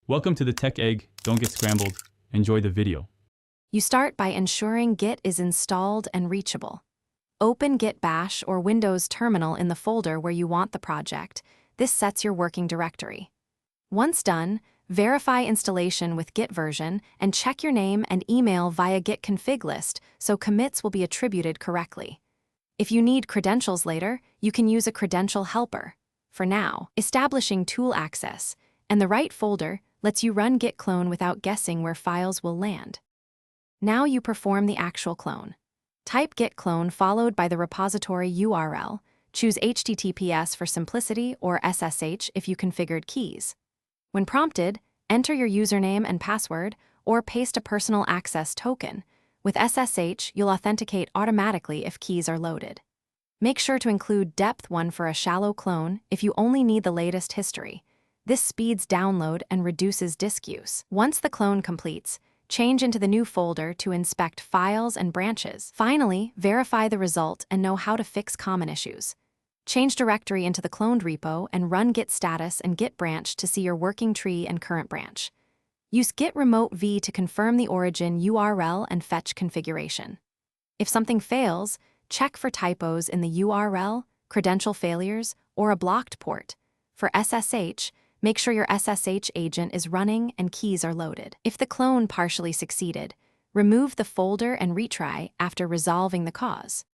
Welcome to the Tech Egg. Don't get scrambled. Enjoy the video. You start by ensuring Git is installed and reachable. Open Git Bash or Windows Terminal in the folder where you want the project. This sets your working directory. Once done, verify installation with Git version and check your name and email via Git config list so commits will be attributed correctly. If you need credentials later, you can use a credential helper. For now, establishing tool access and the right folder lets you run git clone without guessing where files will land. Now you perform the actual clone. Type git clone followed by the repository URL. Choose HTTPS for simplicity or SSH if you configured keys. When prompted, enter your username and password or paste a personal access token. With SSH, you'll authenticate automatically if keys are loaded. Make sure to include depth 1 for a shallow clone if you only need the latest history. This speeds download and reduces disk use. Once the clone completes, change into the new folder to inspect files and branches. Finally, verify the result and know how to fix common issues. Change directory into the cloned repo and run git status and git branch to see your working tree and current branch. Use git remote v to confirm the origin URL and fetch configuration. If something fails, check for typos in the URL, credential failures, or a blocked port. For SSH, make sure your SSH agent is running and keys are loaded. If the clone partially succeeded, remove the folder and retry after resolving the cause.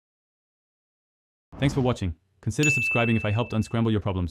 Thanks for watching. Consider subscribing if I helped unscramble your problems.